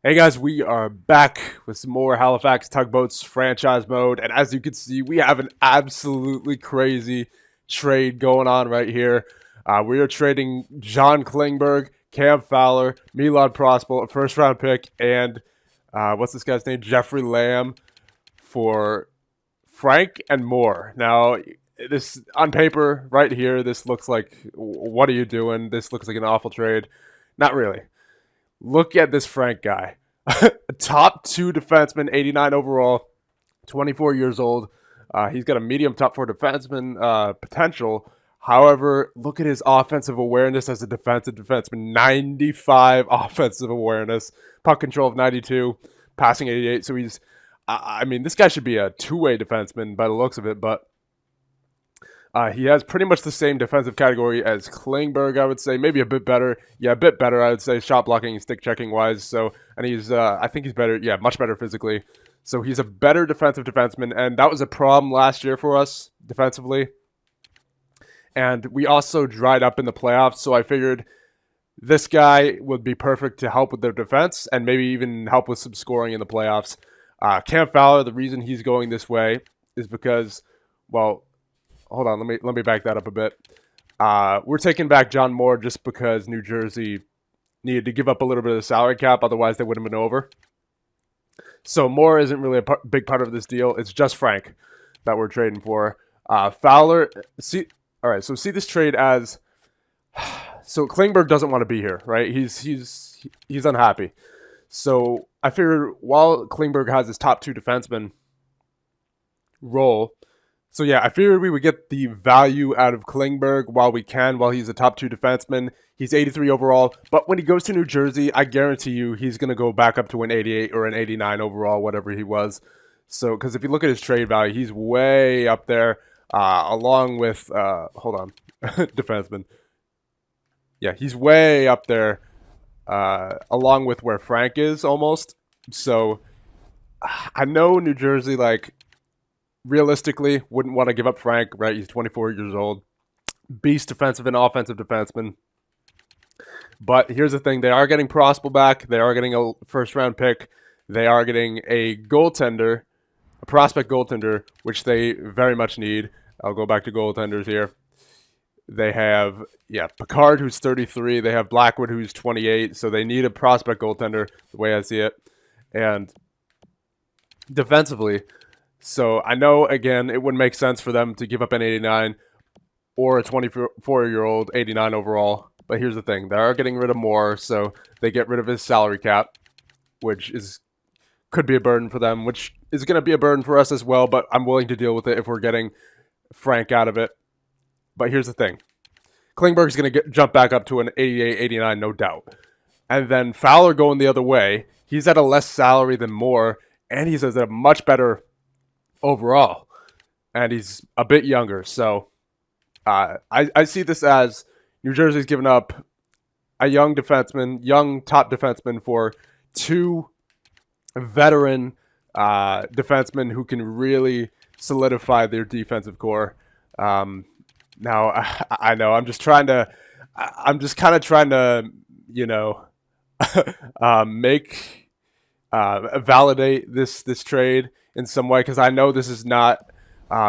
Hey guys, we are back with some more Halifax Tugboats franchise mode, and as you can see, we have an absolutely crazy trade going on right here. We are trading John Klingberg, Cam Fowler, Milad Prospel, a first-round pick, and what's this guy's name? Jeffrey Lamb for Frank and more. Now, this on paper right here, this looks like what are you doing? This looks like an awful trade. Not really. Look at this Frank guy. Top two defenseman, 89 overall, 24 years old. He's got a medium top four defenseman potential. However, look at his offensive awareness as a defensive defenseman. 95 offensive awareness, puck control of 92, passing 88. So I mean, this guy should be a two-way defenseman by the looks of it, but he has pretty much the same defensive category as Klingberg, I would say. Maybe a bit better. Yeah, a bit better, I would say, shot blocking and stick checking wise. So, and I think he's better. Yeah, much better physically. So he's a better defensive defenseman, and that was a problem last year for us defensively. And we also dried up in the playoffs, so I figured this guy would be perfect to help with their defense and maybe even help with some scoring in the playoffs. Cam Fowler, the reason he's going this way is because, well, hold on, let me back that up a bit. We're taking back John Moore just because New Jersey needed to give up a little bit of the salary cap, otherwise they would have been over. So Moore isn't really a big part of this deal. It's just Frank that we're trading for. Fowler, all right. So see this trade as so Klingberg doesn't want to be here, right? He's unhappy. So I figured while Klingberg has his top two defenseman role. So yeah, I figured we would get the value out of Klingberg while he's a top two defenseman. He's 83 overall, but when he goes to New Jersey, I guarantee you he's going to go back up to an 88 or an 89 overall, whatever he was. So, because if you look at his trade value, he's way up there, along with, hold on, defenseman. Yeah, he's way up there, along with where Frank is almost. So, I know New Jersey, like, realistically, wouldn't want to give up Frank, right? He's 24 years old. Beast defensive and offensive defenseman. But here's the thing. They are getting Prospel back. They are getting a first-round pick. They are getting a goaltender, a prospect goaltender, which they very much need. I'll go back to goaltenders here. They have, Picard, who's 33. They have Blackwood, who's 28. So they need a prospect goaltender, the way I see it. And defensively, so I know, again, it wouldn't make sense for them to give up an 89 or a 24-year-old 89 overall. But here's the thing. They are getting rid of Moore, so they get rid of his salary cap, which could be a burden for them, which is going to be a burden for us as well, but I'm willing to deal with it if we're getting Frank out of it. But here's the thing. Klingberg's going to jump back up to an 88, 89, no doubt. And then Fowler going the other way. He's at a less salary than Moore, and he's at a much better overall, and he's a bit younger. So I see this as New Jersey's given up a young top defenseman for two veteran defensemen who can really solidify their defensive core. Now I know I'm just kind of trying to make validate this trade in some way, because I know this is not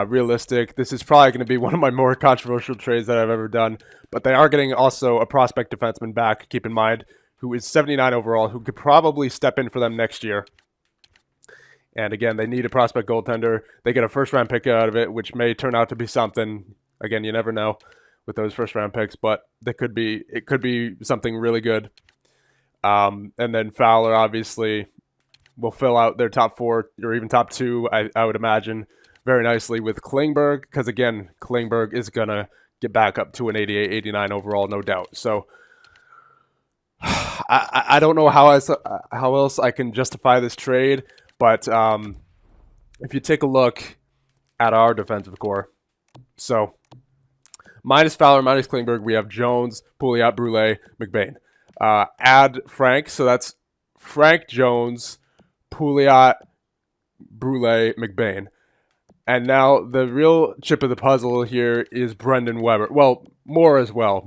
realistic. This is probably going to be one of my more controversial trades that I've ever done. But they are getting also a prospect defenseman back, keep in mind, who is 79 overall, who could probably step in for them next year. And again, they need a prospect goaltender. They get a first-round pick out of it, which may turn out to be something. Again, you never know with those first-round picks, but it could be something really good. And then Fowler, obviously, will fill out their top four or even top two, I would imagine, very nicely with Klingberg, because, again, Klingberg is going to get back up to an 88, 89 overall, no doubt. So I don't know how else I can justify this trade, but if you take a look at our defensive core, so minus Fowler, minus Klingberg, we have Jones, Pouliot, Brule, McBain. Add Frank, so that's Frank, Jones, Pouliot, Brule, McBain. And now the real chip of the puzzle here is Brendan Weber. Well, more as well.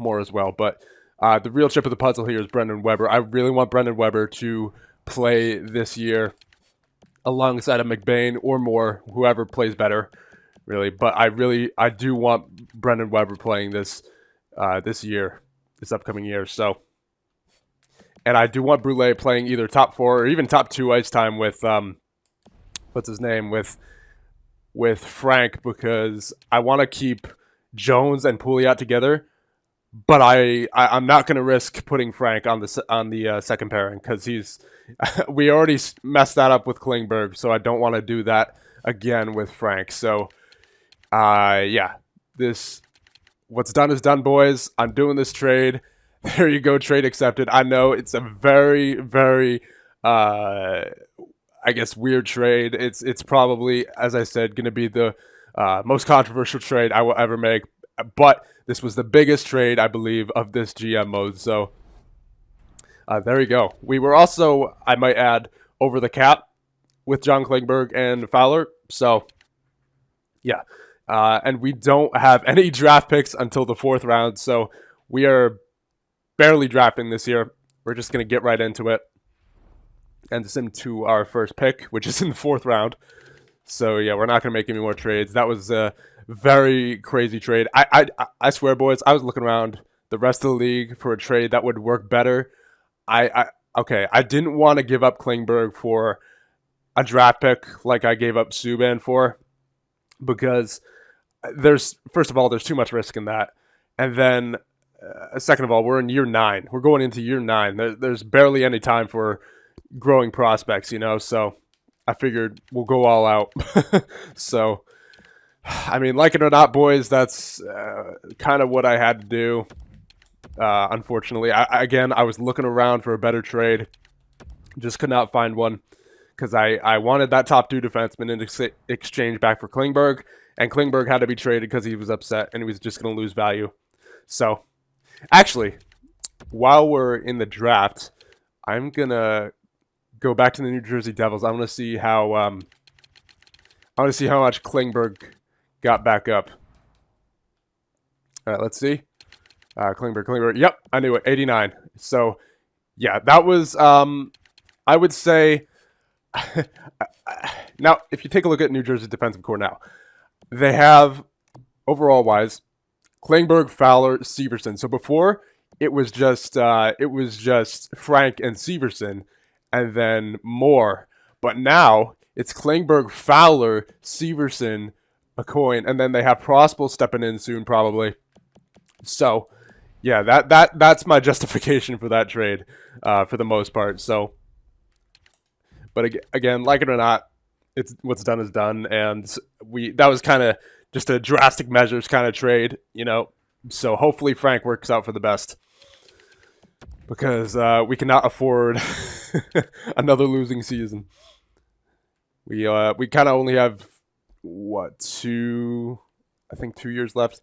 But the real chip of the puzzle here is Brendan Weber. I really want Brendan Weber to play this year alongside a McBain or more, whoever plays better, really. But I do want Brendan Weber playing this this upcoming year. So, and I do want Brule playing either top 4 or even top 2 ice time with what's his name, with Frank, because I want to keep Jones and Pouliot together. But I'm not going to risk putting Frank on the second pairing, because we already messed that up with Klingberg, so I don't want to do that again with Frank. So, yeah, what's done is done, boys. I'm doing this trade. There you go, trade accepted. I know it's a very, very, I guess, weird trade. It's probably, as I said, going to be the most controversial trade I will ever make. But this was the biggest trade, I believe, of this GM mode. So there you go. We were also, I might add, over the cap with John Klingberg and Fowler. So, yeah. And we don't have any draft picks until the 4th round. So we are barely drafting this year. We're just going to get right into it and sim to our first pick, which is in the 4th round. So, yeah, we're not going to make any more trades. That was a very crazy trade. I swear, boys, I was looking around the rest of the league for a trade that would work better. Okay, I didn't want to give up Klingberg for a draft pick like I gave up Subban for, because first of all, there's too much risk in that. And then, second of all, we're in year 9. We're going into year 9. There's barely any time for growing prospects, so I figured we'll go all out. So, I mean, like it or not, boys, that's kind of what I had to do. Unfortunately, I was looking around for a better trade, just could not find one, because I wanted that top 2 defenseman in exchange back for Klingberg, and Klingberg had to be traded because he was upset and he was just going to lose value. So, actually, while we're in the draft, I'm gonna go back to the New Jersey Devils. I want to see how much Klingberg got back up. All right, let's see. Klingberg. Yep, I knew it. 89. So, yeah, that was, I would say, now, if you take a look at New Jersey's defensive core now, they have, overall wise, Klingberg, Fowler, Severson. So before, it was just Frank and Severson, and then more. But now, it's Klingberg, Fowler, Severson, a coin, and then they have Prospel stepping in soon, probably. So, yeah, that's my justification for that trade, for the most part. So, but again, like it or not, it's what's done is done, and that was kind of just a drastic measures kind of trade, So hopefully Frank works out for the best, because we cannot afford another losing season. We kind of only have 2 years left.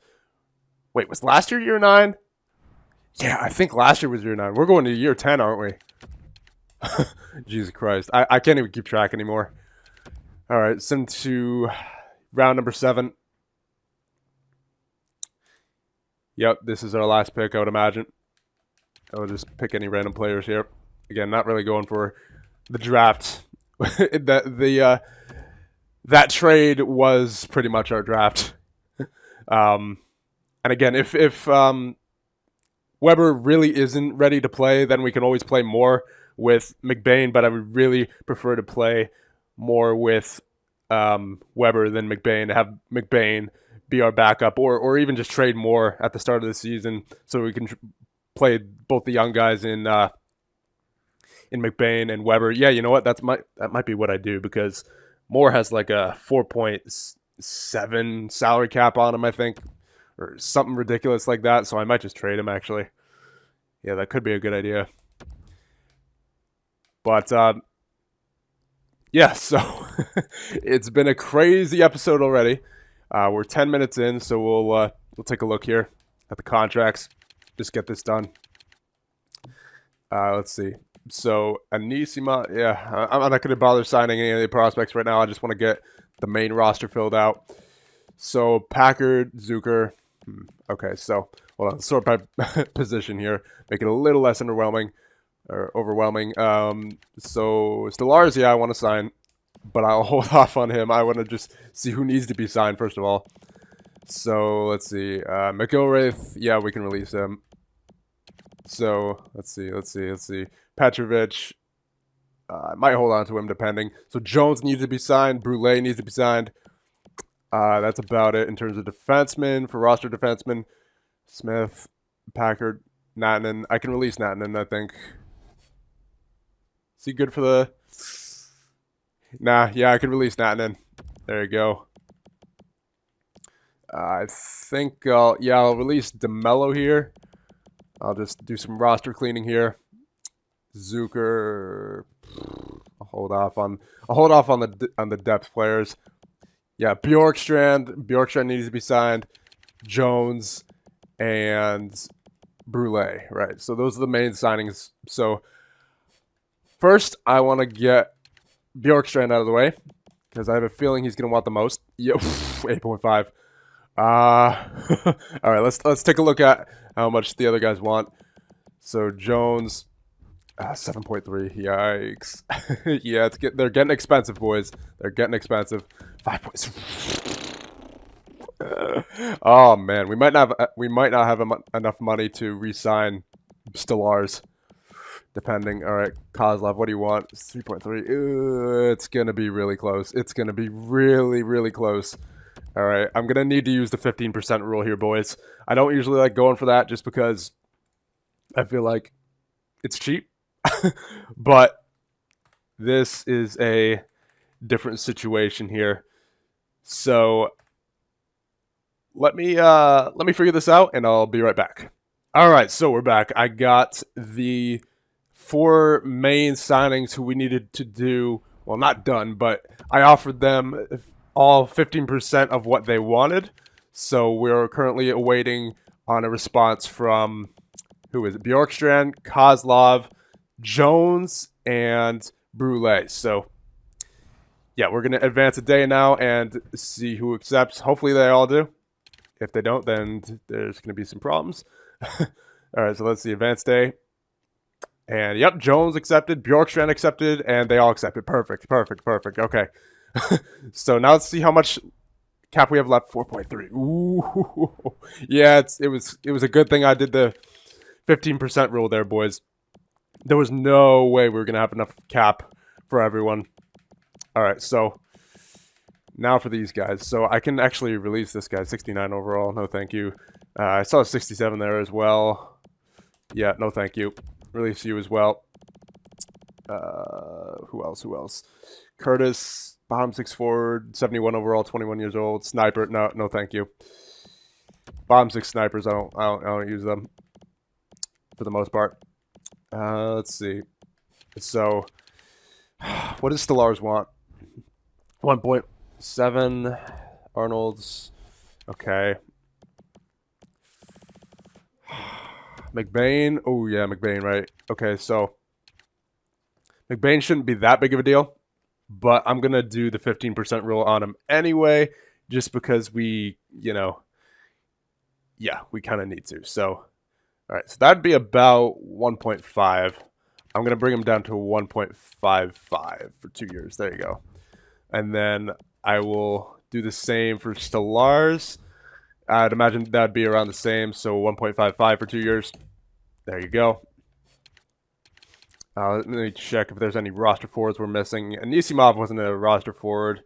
Wait, was last year 9? Yeah, I think last year was year 9. We're going to year 10, aren't we? Jesus Christ. I can't even keep track anymore. All right, sim to round number 7. Yep, this is our last pick, I would imagine. I'll just pick any random players here. Again, not really going for the draft. That trade was pretty much our draft. And again, if Weber really isn't ready to play, then we can always play more with McBain, but I would really prefer to play more with Weber than McBain, to have McBain be our backup, or even just trade more at the start of the season so we can play both the young guys in McBain and Weber. Yeah, you know what? That might be what I do, because Moore has like a 4.7 salary cap on him, I think, or something ridiculous like that. So I might just trade him, actually. Yeah, that could be a good idea. But yeah, so it's been a crazy episode already. We're 10 minutes in, so we'll take a look here at the contracts. Just get this done. Let's see. So Anisima, yeah, I'm not going to bother signing any of the prospects right now. I just want to get the main roster filled out. So Packard, Zucker. Okay, so hold on, sort by position here. Make it a little less underwhelming. or overwhelming. So Stellaris, yeah, I want to sign, but I'll hold off on him. I want to just see who needs to be signed first of all. So let's see. McIlwraith, yeah, we can release him. So let's see. Petrovic, I might hold on to him depending. So Jones needs to be signed. Brule needs to be signed. That's about it in terms of defensemen. For roster defensemen, Smith, Packard, Nattinen. I can release Nattinen, I think. Is he good for the... Nah, yeah, I can release Nattinen. There you go. I think I'll release DeMello here. I'll just do some roster cleaning here. Zucker, I'll hold off on the depth players. Yeah, Bjorkstrand needs to be signed. Jones and Brule, right? So those are the main signings. So first, I want to get Bjorkstrand out of the way because I have a feeling he's going to want the most. Yep, 8.5. All right, let's take a look at how much the other guys want. So Jones, 7.3. Yikes! Yeah, they're getting expensive, boys. They're getting expensive. 5.6. Oh man, we might not have enough money to re-sign Stellaris. Depending. All right, Kozlov, what do you want? 3.3. It's gonna be really close. It's gonna be really, really close. All right, I'm gonna need to use the 15% rule here, boys. I don't usually like going for that just because I feel like it's cheap, but this is a different situation here. So let me figure this out, and I'll be right back. All right, so we're back. I got the 4 main signings who we needed to do. Well, not done, but I offered them all 15% of what they wanted. So we're currently awaiting on a response from, who is it? Bjorkstrand, Kozlov, Jones, and Brule. So yeah, we're going to advance a day now and see who accepts. Hopefully they all do. If they don't, then there's going to be some problems. All right, so let's see. Advance day. And yep, Jones accepted, Bjorkstrand accepted, and they all accepted. Perfect. Okay. So now let's see how much cap we have left. 4.3. Ooh. Yeah, it was a good thing I did the 15% rule there, boys. There was no way we were going to have enough cap for everyone. All right, so now for these guys. So I can actually release this guy, 69 overall. No, thank you. I saw 67 there as well. Yeah, no, thank you. Release you as well. Who else? Curtis, bottom 6 forward, 71 overall, 21 years old. Sniper, no, thank you. Bottom 6 snipers, I don't use them for the most part. Let's see. So, what does Stellaris want? 1.7. Arnold's. Okay. McBain. Oh, yeah, McBain, right. Okay, so McBain shouldn't be that big of a deal, but I'm going to do the 15% rule on him anyway, just because we kind of need to. So, all right, so that'd be about 1.5. I'm going to bring him down to 1.55 for 2 years. There you go. And then I will do the same for Stellaris. I'd imagine that'd be around the same, so 1.55 for 2 years. There you go. Let me check if there's any roster forwards we're missing. Anisimov wasn't a roster forward.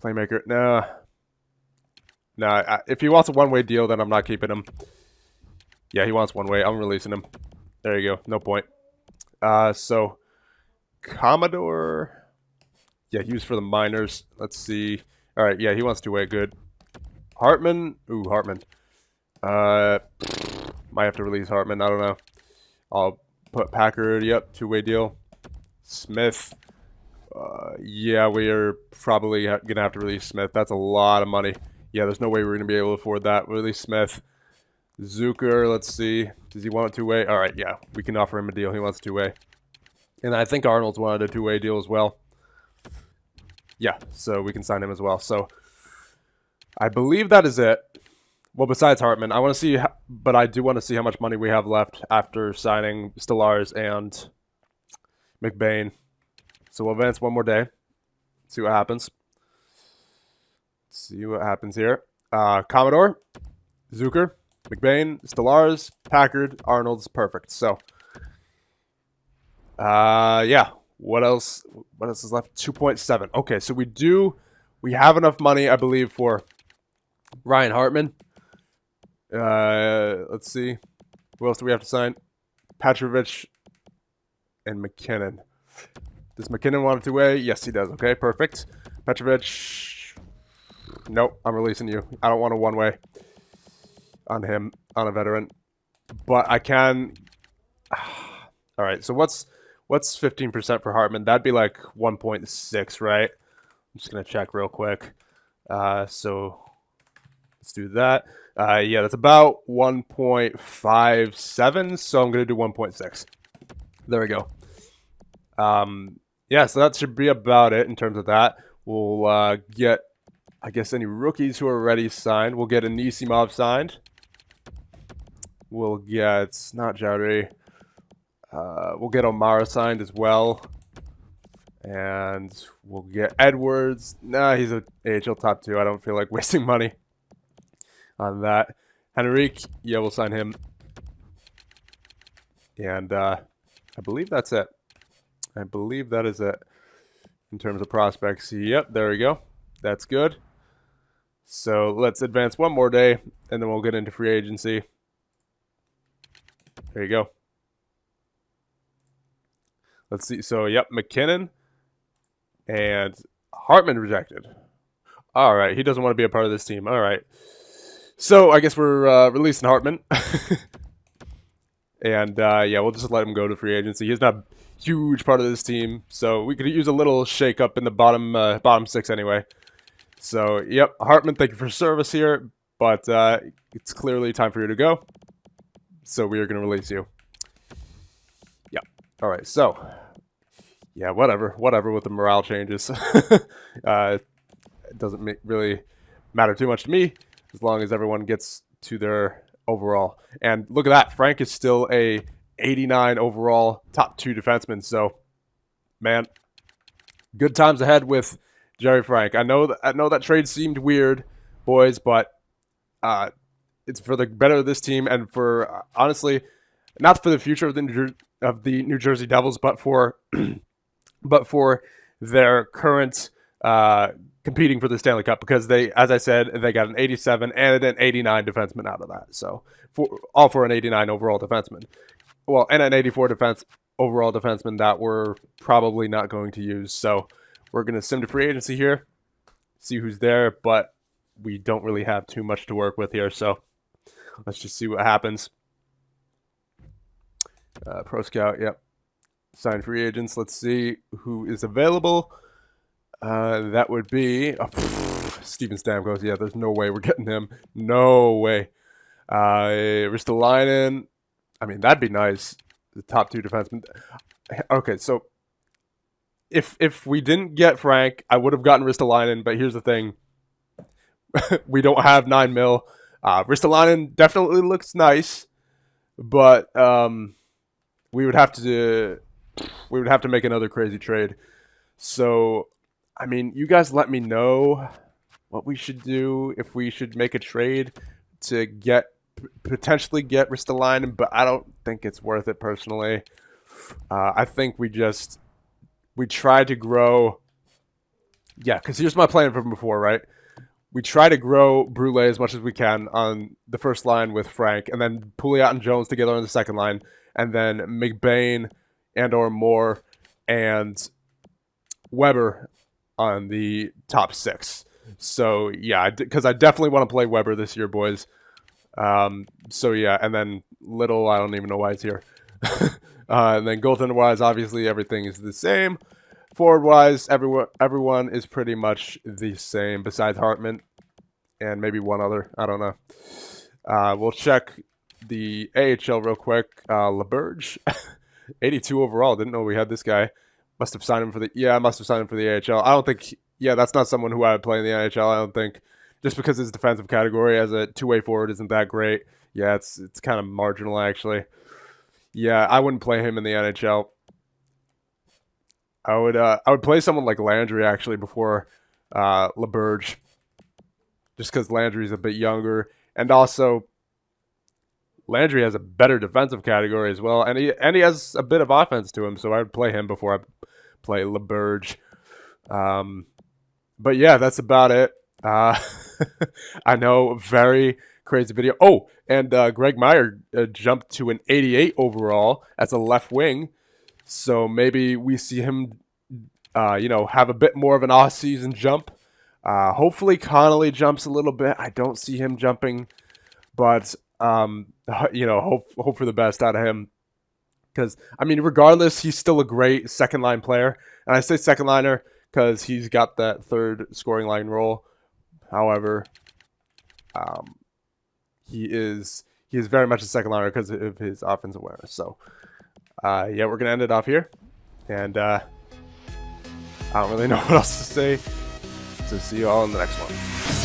Playmaker, nah. If he wants a one-way deal, then I'm not keeping him. Yeah, he wants one-way. I'm releasing him. There you go. No point. So, Commodore. Yeah, he was for the minors. Let's see. All right, yeah, he wants two-way. Good. Hartman. Ooh, Hartman. Might have to release Hartman. I don't know. I'll put Packard. Yep, two-way deal. Smith. Yeah, we are probably going to have to release Smith. That's a lot of money. Yeah, there's no way we're going to be able to afford that. Release Smith. Zucker, let's see. Does he want a two-way? All right, yeah. We can offer him a deal. He wants a two-way. And I think Arnold's wanted a two-way deal as well. Yeah, so we can sign him as well. So I believe that is it. Well, besides Hartman, I want to see, but I do want to see how much money we have left after signing Stellaris and McBain. So we'll advance one more day. See what happens. See what happens here. Commodore, Zucker, McBain, Stellars, Packard, Arnold's. Perfect. So, yeah. What else? What else is left? 2.7. Okay, so we have enough money, I believe, for Ryan Hartman. Let's see. Who else do we have to sign? Petrovich and McKinnon. Does McKinnon want it two-way? Yes, he does. Okay, perfect. Petrovich. Nope, I'm releasing you. I don't want a one-way on him, on a veteran. But I can... All right, so what's 15% for Hartman? That'd be like 1.6, right? I'm just going to check real quick. So let's do that. Yeah, that's about 1.57, so I'm going to do 1.6. There we go. Yeah, so that should be about it in terms of that. We'll get, I guess, any rookies who are already signed. We'll get Anisimov signed. We'll get, not Jowdy. We'll get O'Mara signed as well. And we'll get Edwards. Nah, he's an AHL top 2. I don't feel like wasting money on that. Henrique, yeah, we'll sign him. And I believe that's it. I believe that is it in terms of prospects. Yep, there we go. That's good. So let's advance one more day, and then we'll get into free agency. There you go. Let's see. So, yep, McKinnon and Hartman rejected. All right, he doesn't want to be a part of this team. All right. So I guess we're releasing Hartman. And, yeah, we'll just let him go to free agency. He's not a huge part of this team, so we could use a little shake-up in the bottom 6 anyway. So, yep, Hartman, thank you for service here, but it's clearly time for you to go. So we are going to release you. Yep. All right, so, yeah, whatever with the morale changes. It doesn't really matter too much to me as long as everyone gets to their overall. And look at that. Frank is still a 89 overall top 2 defenseman. So, man, good times ahead with Jerry Frank. I know that trade seemed weird, boys, but it's for the better of this team and for honestly, not for the future of the New Jersey Devils, but for their current competing for the Stanley Cup, because they, as I said, they got an 87 and an 89 defenseman out of that. So for an 89 overall defenseman. Well, and an 84 overall defenseman that we're probably not going to use. So we're going to sim to free agency here, see who's there, but we don't really have too much to work with here. So let's just see what happens. Pro Scout, yep. Sign free agents. Let's see who is available. That would be Steven Stamkos. Yeah, there's no way we're getting him. No way. Ristolainen. I mean, that'd be nice. The top 2 defensemen. Okay, so if we didn't get Frank, I would have gotten Ristolainen. But here's the thing: we don't have 9 mil. Ristolainen definitely looks nice, but we would have to make another crazy trade. So, I mean, you guys let me know what we should do, if we should make a trade to potentially get Ristolainen, but I don't think it's worth it personally. I think we try to grow. Yeah, because here's my plan from before, right? We try to grow Brule as much as we can on the first line with Frank, and then Pouliot and Jones together on the second line, and then McBain and or Moore and Weber on the top 6. So, yeah, because I definitely want to play Weber this year, boys. So, yeah, and then Little, I don't even know why he's here. And then goaltender-wise, obviously, everything is the same. Forward-wise, everyone is pretty much the same besides Hartman and maybe one other. I don't know. We'll check the AHL real quick. LaBerge, 82 overall. Didn't know we had this guy. Must have signed him for the AHL. I don't think. Yeah, that's not someone who I would play in the NHL. I don't think, just because his defensive category as a two-way forward isn't that great. Yeah, it's kind of marginal actually. Yeah, I wouldn't play him in the NHL. I would play someone like Landry actually before LeBurge, just because Landry's a bit younger, and also Landry has a better defensive category as well, and he has a bit of offense to him, so I would play him before I play LeBurge. But yeah, that's about it. I know, very crazy video. Oh, and Greg Meyer jumped to an 88 overall as a left wing, so maybe we see him, have a bit more of an off-season jump. Hopefully Connolly jumps a little bit. I don't see him jumping, but hope for the best out of him. Because, I mean, regardless, he's still a great second-line player. And I say second-liner because he's got that third scoring line role. However, he is very much a second-liner because of his offensive awareness. So, we're going to end it off here. And I don't really know what else to say. So see you all in the next one.